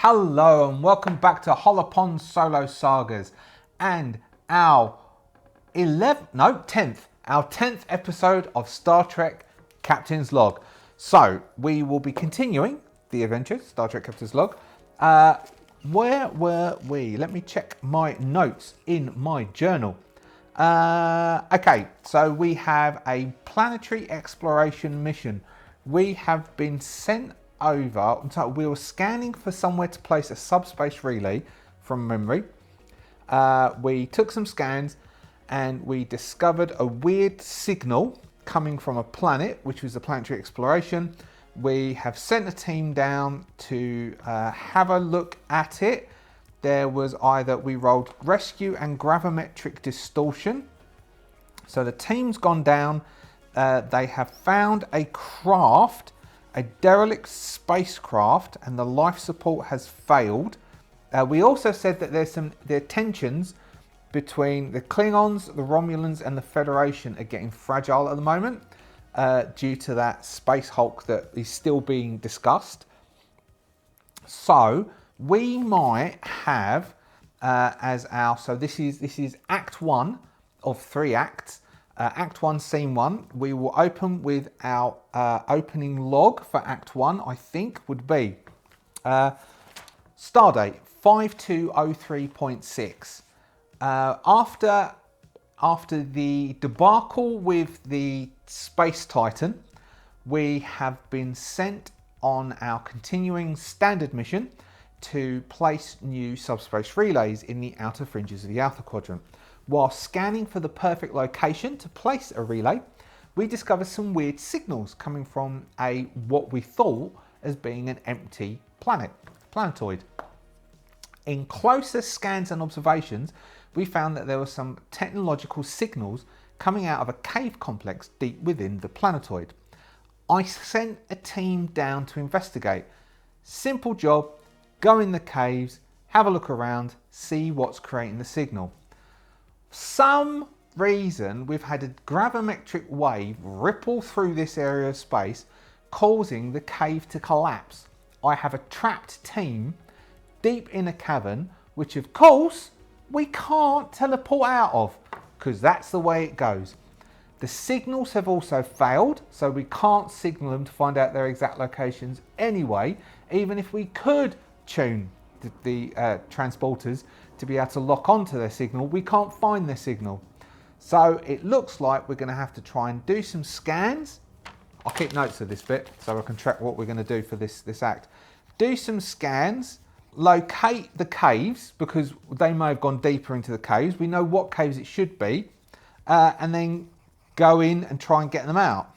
Hello and welcome back to Hollowponds Solo Sagas and our 10th episode of Star Trek Captain's Log. So we will be continuing the adventure, Star Trek Captain's Log. Where were we? Let me check my notes in my journal. Okay, so we have a planetary exploration mission. We have been sent over, so we were scanning for somewhere to place a subspace relay from memory. We took some scans and we discovered a weird signal coming from a planet, which was a planetary exploration. We have sent a team down to have a look at it. There was we rolled rescue and gravimetric distortion. So the team's gone down. They have found a craft, a derelict spacecraft, and the life support has failed. We also said that there are tensions between the Klingons, the Romulans, and the Federation are getting fragile at the moment due to that space hulk that is still being discussed. So we might have so this is Act 1 of 3 acts. Act 1, Scene 1, we will open with our opening log for Act 1, I think, would be Stardate 5203.6. After the debacle with the Space Titan, we have been sent on our continuing standard mission to place new subspace relays in the outer fringes of the Alpha Quadrant. While scanning for the perfect location to place a relay, we discovered some weird signals coming from what we thought as being an empty planetoid. In closer scans and observations, we found that there were some technological signals coming out of a cave complex deep within the planetoid. I sent a team down to investigate. Simple job, go in the caves, have a look around, see what's creating the signal. Some reason we've had a gravimetric wave ripple through this area of space, causing the cave to collapse. I have a trapped team deep in a cavern, which of course we can't teleport out of, because that's the way it goes. The signals have also failed, so we can't signal them to find out their exact locations anyway, even if we could tune the transporters to be able to lock onto their signal, we can't find their signal. So it looks like we're going to have to try and do some scans. I'll keep notes of this bit so I can track what we're going to do for this act. Do some scans, locate the caves, because they may have gone deeper into the caves. We know what caves it should be, and then go in and try and get them out.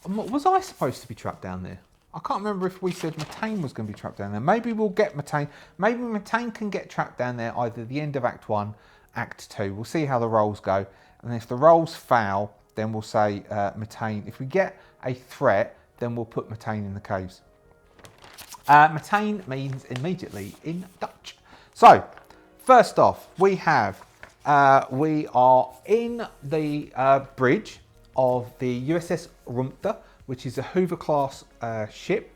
Was I supposed to be trapped down there? I can't remember if we said Methane was going to be trapped down there. Maybe we'll get Methane. Maybe Methane can get trapped down there either the end of Act 1, Act 2. We'll see how the rolls go. And if the rolls fail, then we'll say Methane. If we get a threat, then we'll put Methane in the caves. Methane means immediately in Dutch. So, first off, we are in the bridge of the USS Rumta, which is a Hoover-class ship.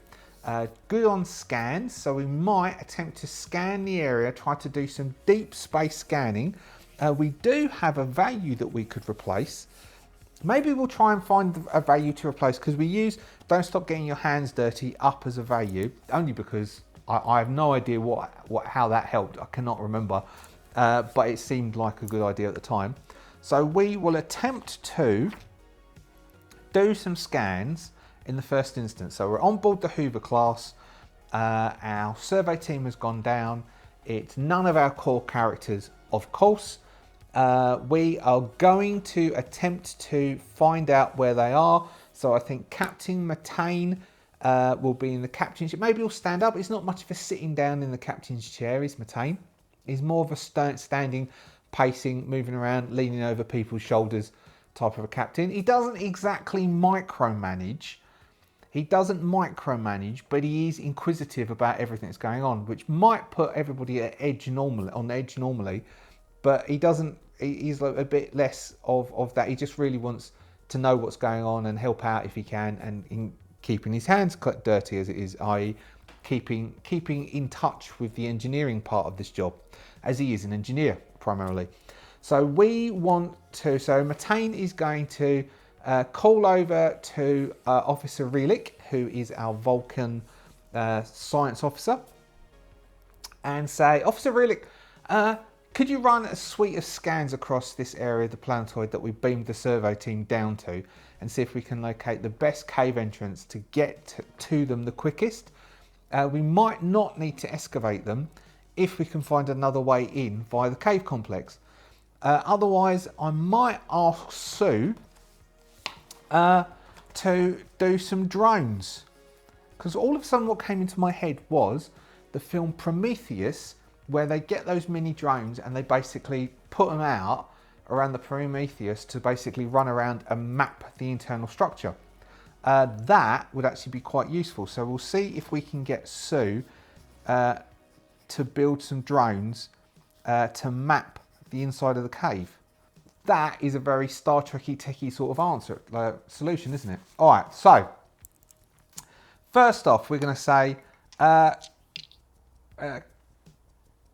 Good on scans, so we might attempt to scan the area, try to do some deep space scanning. We do have a value that we could replace. Maybe we'll try and find a value to replace, because we use Don't Stop Getting Your Hands Dirty up as a value, only because I have no idea how that helped. I cannot remember, but it seemed like a good idea at the time. So we will attempt to do some scans in the first instance. So we're on board the Hoover class. Our survey team has gone down. It's none of our core characters, of course. We are going to attempt to find out where they are. So I think Captain Methane will be in the captain's chair. Maybe he'll stand up. It's not much of a sitting down in the captain's chair, is Methane. He's more of a standing, pacing, moving around, leaning over people's shoulders type of a captain. He doesn't exactly micromanage. But he is inquisitive about everything that's going on, which might put everybody on edge normally. But he doesn't. He's like a bit less of that. He just really wants to know what's going on and help out if he can, and in keeping his hands dirty as it is, i.e. keeping in touch with the engineering part of this job, as he is an engineer primarily. So we want to, so Matane is going to call over to Officer Relic, who is our Vulcan science officer, and say, Officer Relic, could you run a suite of scans across this area of the planetoid that we beamed the survey team down to, and see if we can locate the best cave entrance to get to them the quickest? We might not need to excavate them if we can find another way in via the cave complex. Otherwise, I might ask Sue to do some drones. Because all of a sudden what came into my head was the film Prometheus, where they get those mini drones and they basically put them out around the Prometheus to basically run around and map the internal structure. That would actually be quite useful. So we'll see if we can get Sue to build some drones to map the inside of the cave. That is a very Star Trek-y, techie sort of solution, isn't it? All right, so first off, we're going to say,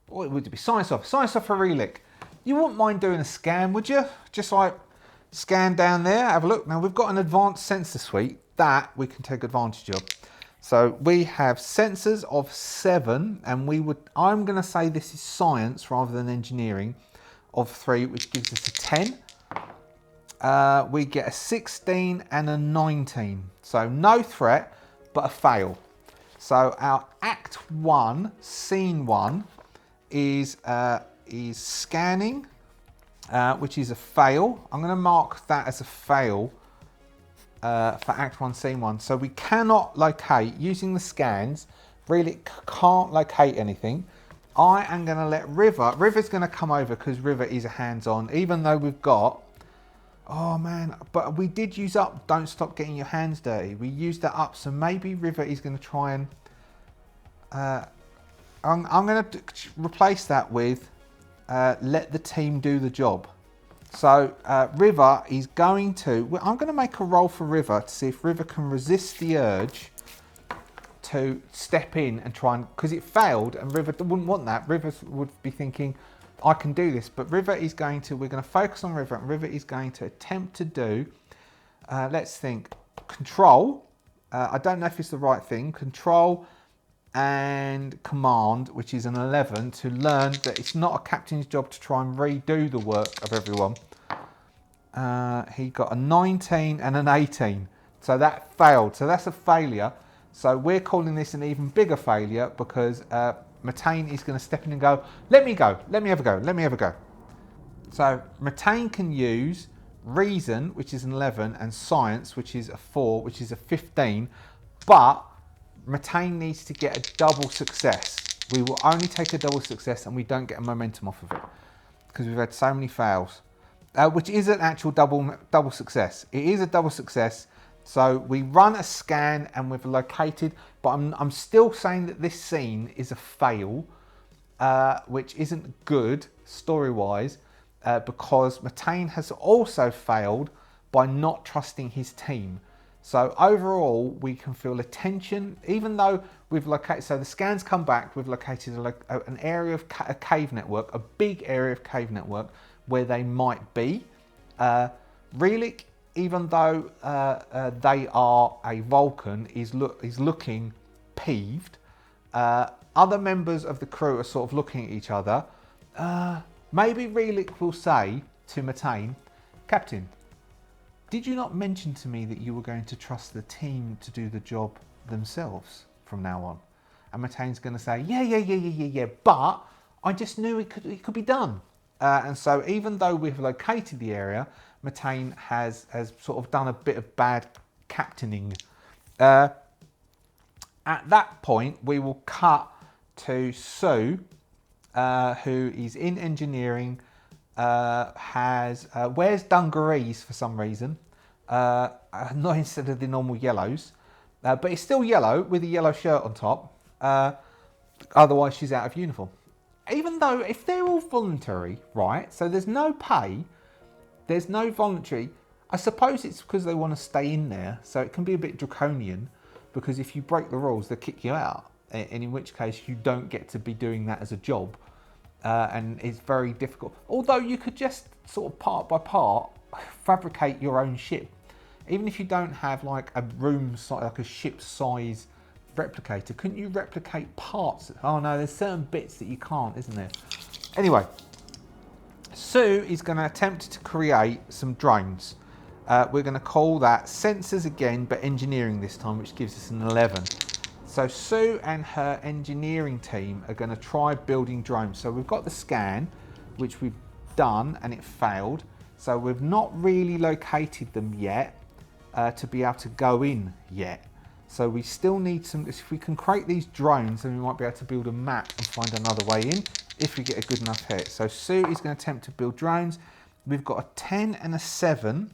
what would it be? Science off for Relic. You wouldn't mind doing a scan, would you? Just like scan down there, have a look. Now we've got an advanced sensor suite that we can take advantage of. So we have sensors of 7, and I'm going to say this is science rather than engineering, of 3, which gives us a 10. We get a 16 and a 19. So no threat, but a fail. So our Act 1, Scene 1 is scanning, which is a fail. I'm going to mark that as a fail for Act 1, Scene 1. So we cannot locate, using the scans, really can't locate anything. I am going to let River's going to come over because River is a hands-on, even though we've got, oh man, but we did use up don't stop getting your hands dirty. We used that up, so maybe River is going to try and, I'm going to replace that with let the team do the job. So River is going to, I'm going to make a roll for River to see if River can resist the urge to step in and try and, because it failed and River wouldn't want that. River would be thinking, I can do this, but River is going to, we're going to focus on River, and River is going to attempt to do, let's think, control. I don't know if it's the right thing, control and command, which is an 11, to learn that it's not a captain's job to try and redo the work of everyone. He got a 19 and an 18, so that failed. So that's a failure. So we're calling this an even bigger failure because Matane is going to step in and go, let me have a go. So Matane can use reason, which is an 11, and science, which is a 4, which is a 15, but Matane needs to get a double success. We will only take a double success and we don't get a momentum off of it because we've had so many fails, which is an actual double success. It is a double success. So we run a scan and we've located, but I'm still saying that this scene is a fail, which isn't good story-wise, because Matane has also failed by not trusting his team. So overall, we can feel a tension, even though we've located, so the scans come back, we've located an area of a cave network, a big area of cave network where they might be. Relic, even though they are a Vulcan, is looking peeved. Other members of the crew are sort of looking at each other. Maybe Relic will say to Matane, Captain, did you not mention to me that you were going to trust the team to do the job themselves from now on? And Matane's going to say, yeah, but I just knew it could be done. And so even though we've located the area, Matane has sort of done a bit of bad captaining. At that point, we will cut to Sue, who is in engineering, wears dungarees for some reason, not instead of the normal yellows, but it's still yellow with a yellow shirt on top. Otherwise, she's out of uniform. Even though if they're all voluntary, right? So there's no pay, there's no voluntary. I suppose it's because they want to stay in there, so it can be a bit draconian. Because if you break the rules, they'll kick you out. and in which case you don't get to be doing that as a job, and it's very difficult. Although you could just sort of part by part fabricate your own ship, even if you don't have like a room size, like a ship size replicator. Couldn't you replicate parts? Oh no, there's certain bits that you can't, isn't there? Anyway, Sue is going to attempt to create some drones. We're going to call that sensors again, but engineering this time, which gives us an 11. So Sue and her engineering team are going to try building drones. So we've got the scan, which we've done, and it failed. So we've not really located them yet to be able to go in yet. So we still need some, if we can create these drones, then we might be able to build a map and find another way in if we get a good enough hit. So Sue is going to attempt to build drones. We've got a 10 and a 7.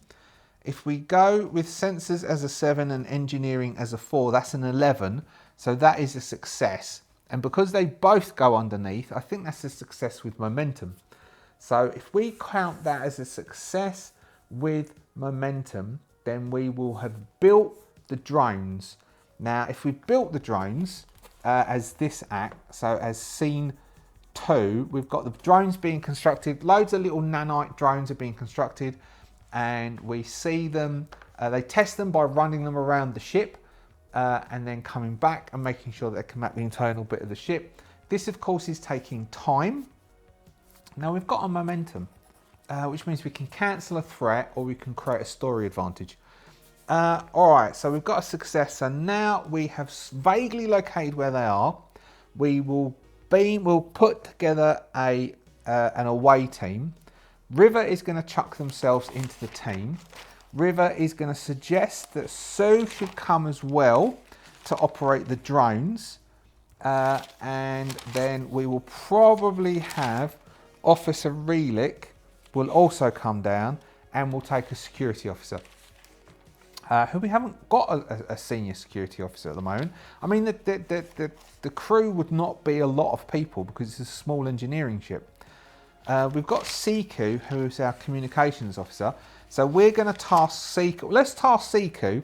If we go with sensors as a 7 and engineering as a 4, that's an 11. So that is a success. And because they both go underneath, I think that's a success with momentum. So if we count that as a success with momentum, then we will have built the drones. Now, if we built the drones as this act, so as scene 2, we've got the drones being constructed. Loads of little nanite drones are being constructed, and we see them. They test them by running them around the ship and then coming back and making sure that they can map the internal bit of the ship. This, of course, is taking time. Now, we've got a momentum, which means we can cancel a threat or we can create a story advantage. All right, so we've got a success. So now we have vaguely located where they are. We'll put together an away team. River is going to chuck themselves into the team. River is going to suggest that Sue should come as well to operate the drones. And then we will probably have Officer Relic will also come down, and we'll take a security officer. Who we haven't got a senior security officer at the moment. I mean, the crew would not be a lot of people because it's a small engineering ship. We've got Siku, who's our communications officer. So we're going to task Siku. Let's task Siku.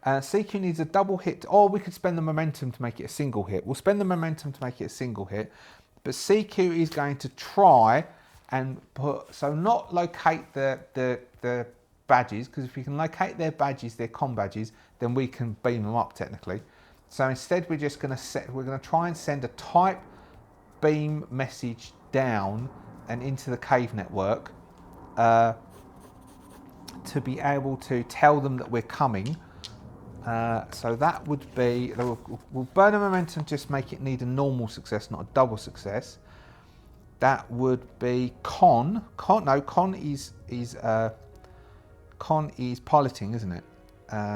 Siku needs a double hit, or we could spend the momentum to make it a single hit. We'll spend the momentum to make it a single hit. But Siku is going to try and not locate the badges, because if we can locate their badges, their comm badges, then we can beam them up technically. So instead, we're just going to try and send a type beam message down and into the cave network to be able to tell them that we're coming. So that would be, we'll burn a momentum, just make it need a normal success, not a double success. That would be Con is piloting, isn't it?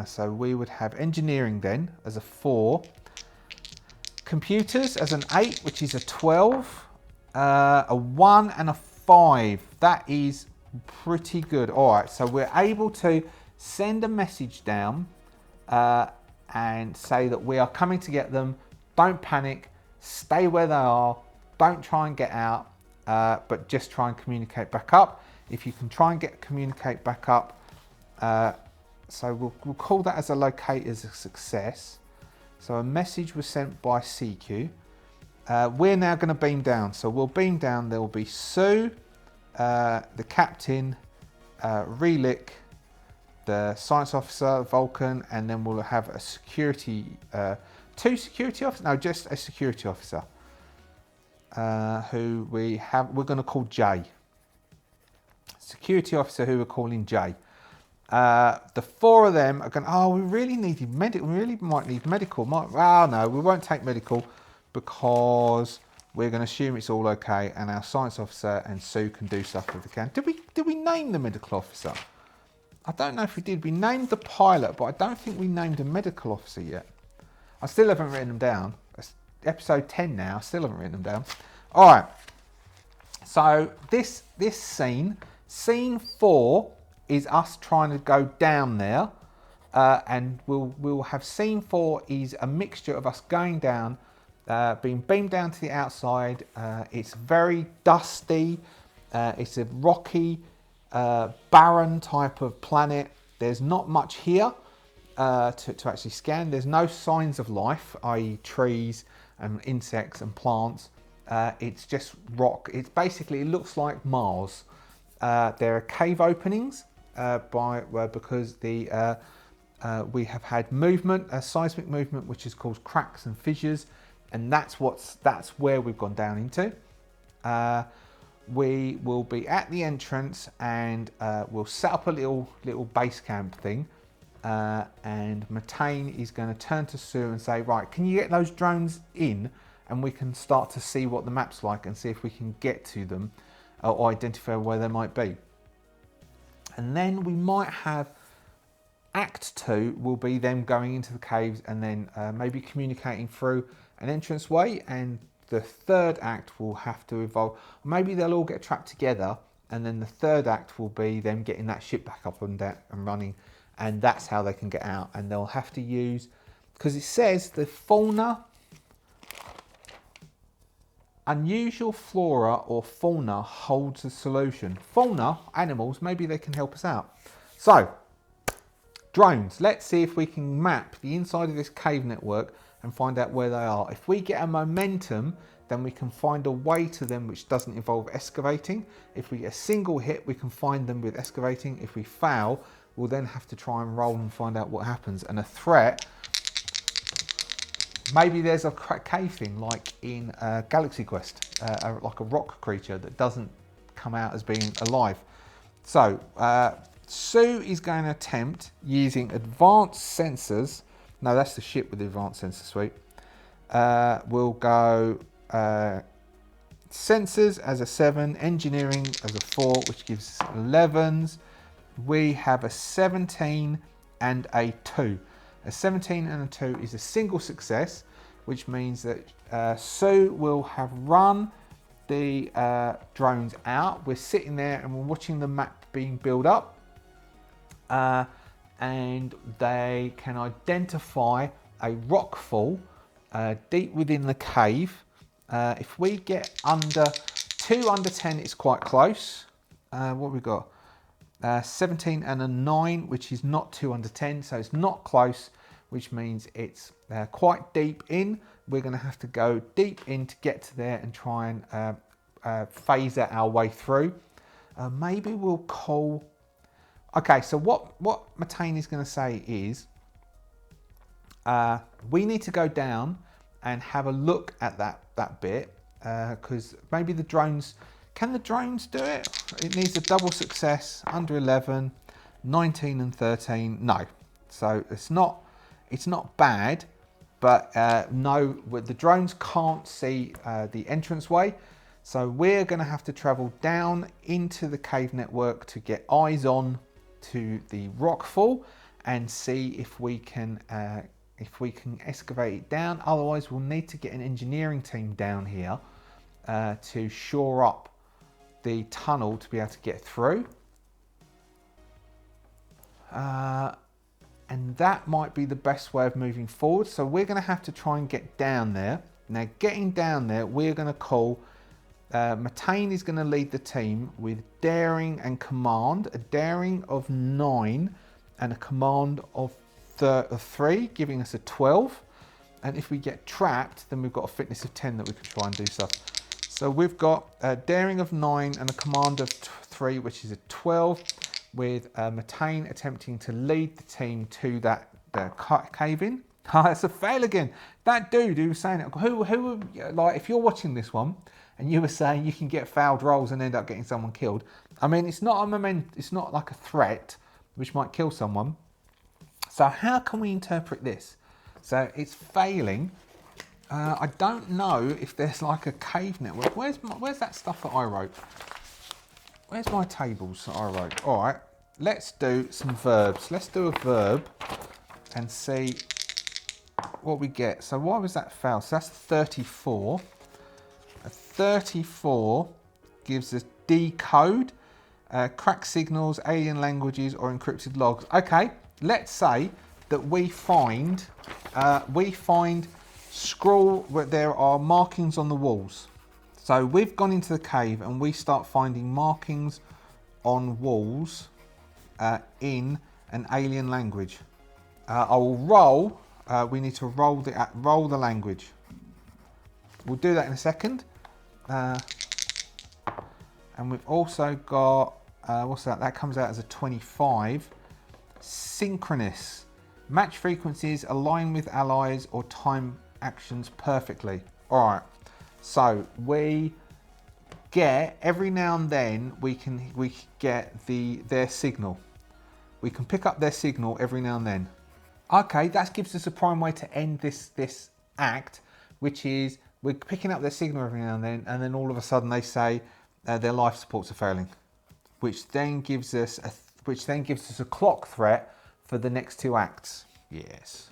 So we would have engineering then as a 4. Computers as an 8, which is a 12. A 1 and a 5. That is pretty good. All right, so we're able to send a message down and say that we are coming to get them. Don't panic. Stay where they are. Don't try and get out, but just try and communicate back up. If you can try and communicate back up, so we'll call that as a locate as a success. So a message was sent by CQ. We're now going to beam down. So we'll beam down. There will be Sue, the captain, Relic, the science officer, Vulcan, and then we'll have a security, 2 security officers. No, just a security officer, who we're going to call Jay. Security officer who we're calling Jay. The 4 of them are going, we really needed medical. We really might need medical. No, we won't take medical because we're going to assume it's all okay, and our science officer and Sue can do stuff if they can. Did we name the medical officer? I don't know if we did. We named the pilot, but I don't think we named a medical officer yet. I still haven't written them down. It's episode 10 now. I still haven't written them down. All right. So this scene 4 is us trying to go down there, and we'll have scene 4 is a mixture of us going down, being beamed down to the outside. It's very dusty. It's a rocky, barren type of planet. There's not much here to actually scan. There's no signs of life, i.e. trees, and insects and plants. It's just rock. It's basically, it looks like Mars. There are cave openings because we have had movement, seismic movement, which has caused cracks and fissures, and that's where we've gone down into. We will be at the entrance, and we'll set up a little base camp thing. And Matane is going to turn to Sue and say, right, can you get those drones in, and we can start to see what the map's like and see if we can get to them or identify where they might be. And then we might have Act 2 will be them going into the caves and then maybe communicating through an entranceway, and the third act will have to evolve. Maybe they'll all get trapped together, and then the third act will be them getting that ship back up and running, and that's how they can get out. And they'll have to use, because it says the fauna, unusual flora or fauna holds a solution. Fauna, animals, maybe they can help us out. So, drones, let's see if we can map the inside of this cave network and find out where they are. If we get a momentum, then we can find a way to them which doesn't involve excavating. If we get a single hit, we can find them with excavating. If we fail, we'll then have to try and roll and find out what happens. And a threat, maybe there's a cave thing like in Galaxy Quest, like a rock creature that doesn't come out as being alive. So Sue is going to attempt using advanced sensors. No, that's the ship with the advanced sensor suite. We'll go sensors as a 7, engineering as a 4, which gives us 11s. We have a 17 and a 2. A 17 and a 2 is a single success, which means that Sue will have run the drones out. We're sitting there and we're watching the map being built up. And they can identify a rockfall deep within the cave. If we get under 2 under 10, it's quite close. What we got? 17 and a 9, which is not 2 under 10, so it's not close, which means it's quite deep in. We're going to have to go deep in to get to there and try and phase our way through. Maybe we'll call... Okay, so what Matane is going to say is we need to go down and have a look at that bit, because maybe the drones... Can the drones do it? It needs a double success, under 11, 19 and 13. No. So it's not bad, but no, the drones can't see the entranceway. So we're going to have to travel down into the cave network to get eyes on to the rockfall and see if we can excavate it down. Otherwise, we'll need to get an engineering team down here to shore up the tunnel to be able to get through. And that might be the best way of moving forward. So we're going to have to try and get down there. Now, getting down there, we're going to call... Matane is going to lead the team with daring and command. A daring of 9 and a command of 3, giving us a 12. And if we get trapped, then we've got a fitness of 10 that we can try and do stuff. So we've got a daring of 9 and a command of 3, which is a 12, with Matane attempting to lead the team to that cave-in. That's a fail again. That dude who was saying it, who like, if you're watching this one and you were saying you can get fouled rolls and end up getting someone killed, I mean, it's not it's not like a threat which might kill someone. So how can we interpret this? So it's failing. I don't know if there's like a cave network. Where's that stuff that I wrote? Where's my tables that I wrote? All right, let's do some verbs. Let's do a verb and see what we get. So why was that fail? So that's 34. A 34 gives us decode, crack signals, alien languages, or encrypted logs. Okay, let's say that we find scroll where there are markings on the walls. So we've gone into the cave and we start finding markings on walls in an alien language. I will roll. We need to roll the language. we'll do that in a second. And we've also got, what's that? That comes out as a 25. Synchronous. Match frequencies, align with allies or time actions perfectly. All right. So we get, every now and then, we get their signal. We can pick up their signal every now and then. Okay, that gives us a prime way to end this act, which is we're picking up their signal every now and then all of a sudden they say their life supports are failing, which then gives us a clock threat for the next 2 acts. Yes.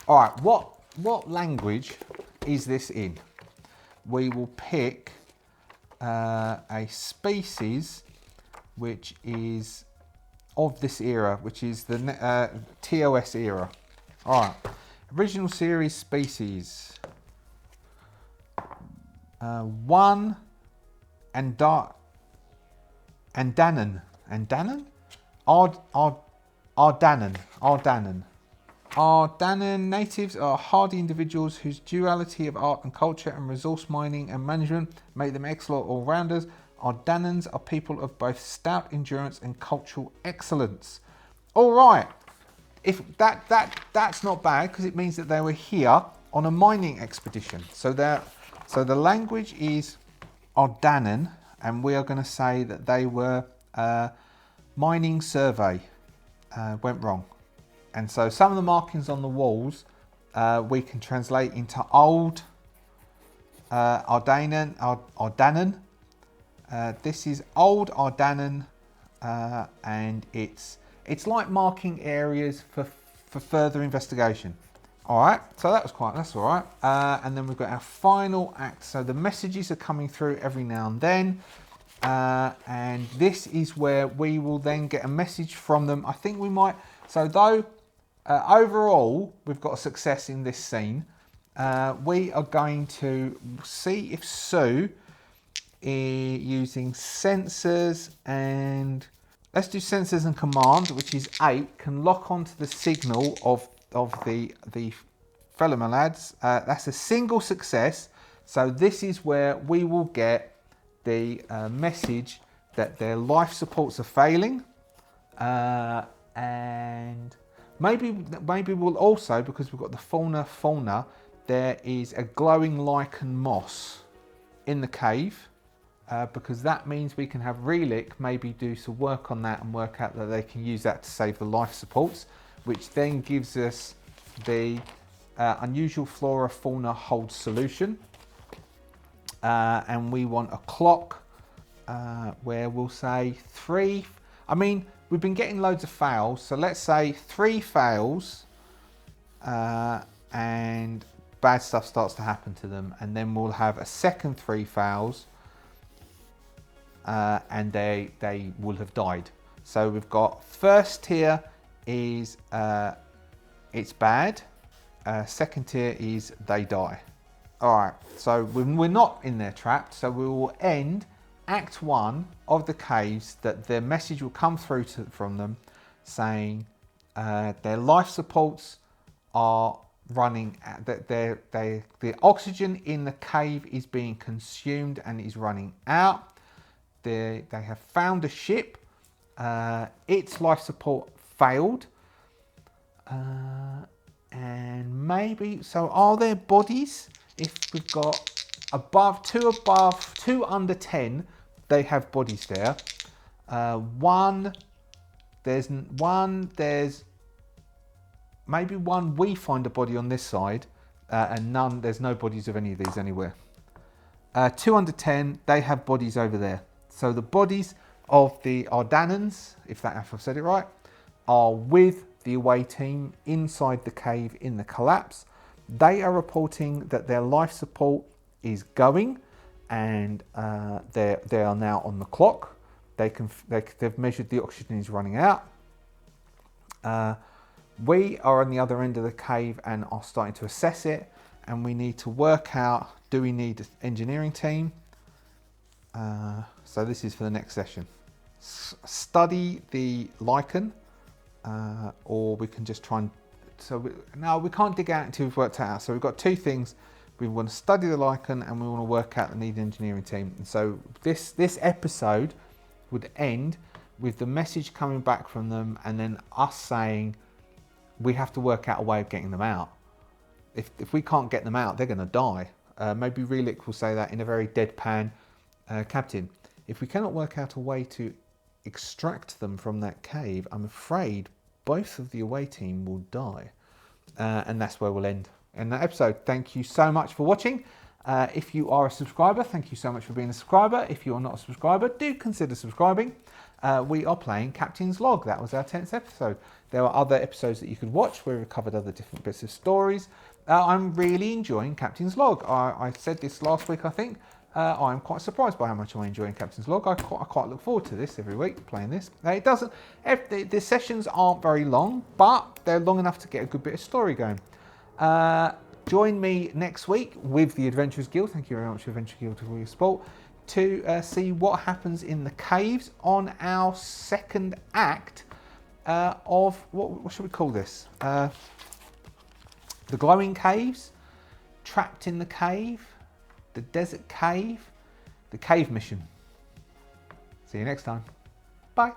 All right. What language is this in? We will pick a species which is of this era, which is the TOS era. All right. Original series species. 1 Andanan. Ardanan natives are hardy individuals whose duality of art and culture and resource mining and management make them excellent all-rounders. Ardanans are people of both stout endurance and cultural excellence. All right, if that's not bad, because it means that they were here on a mining expedition. So the language is Ardanan, and we are going to say that they were mining survey went wrong. And so some of the markings on the walls we can translate into old Ardanan. This is old Ardanan, and it's like marking areas for further investigation. All right, so that's all right. And then we've got our final act. So the messages are coming through every now and then. And this is where we will then get a message from them. I think we might, so though overall we've got a success in this scene, we are going to see if Sue, using sensors and, let's do sensors and command, which is 8, can lock onto the signal of the fellow lads. That's a single success. So this is where we will get the message that their life supports are failing, and maybe we'll also, because we've got the fauna, there is a glowing lichen moss in the cave, because that means we can have Relic maybe do some work on that and work out that they can use that to save the life supports, which then gives us the unusual flora fauna hold solution. And we want a clock where we'll say 3. I mean, we've been getting loads of fails, so let's say 3 fails and bad stuff starts to happen to them, and then we'll have a second 3 fails and they will have died. So we've got first tier is it's bad, second tier is they die. All right, so we're not in there trapped, so we will end Act 1 of the caves, that their message will come through from them saying their life supports are running, that the oxygen in the cave is being consumed and is running out. They have found a ship, its life support failed, and maybe, so are there bodies? If we've got above 2 under 10, they have bodies there. There's maybe 1 we find a body on this side, and there's no bodies of any of these anywhere. 2 under 10, they have bodies over there. So the bodies of the Ardanans, if I've said it right, are with the away team inside the cave in the collapse. They are reporting that their life support is going, and they are now on the clock. They've measured the oxygen is running out. We are on the other end of the cave and are starting to assess it, and we need to work out, do we need an engineering team? So this is for the next session. Study the lichen, or we can just try and, no, we can't dig out until we've worked it out. So we've got 2 things. We want to study the Lycan, and we want to work out the needed engineering team. And so this episode would end with the message coming back from them, and then us saying we have to work out a way of getting them out. If we can't get them out, they're going to die. Maybe Relic will say that in a very deadpan, Captain, if we cannot work out a way to extract them from that cave, I'm afraid both of the away team will die. And that's where we'll end in that episode. Thank you so much for watching. If you are a subscriber, thank you so much for being a subscriber. If you are not a subscriber, do consider subscribing. We are playing Captain's Log. That was our 10th episode. There are other episodes that you could watch where we've covered other different bits of stories. I'm really enjoying Captain's Log. I said this last week, I think. I'm quite surprised by how much I'm enjoying Captain's Log. I quite look forward to this every week, playing this. It doesn't. The sessions aren't very long, but they're long enough to get a good bit of story going. Join me next week with the Adventurers Guild. Thank you very much, Adventure Guild, for your support. To see what happens in the caves on our second act of what should we call this? The glowing caves, trapped in the cave, the desert cave, the cave mission. See you next time. Bye.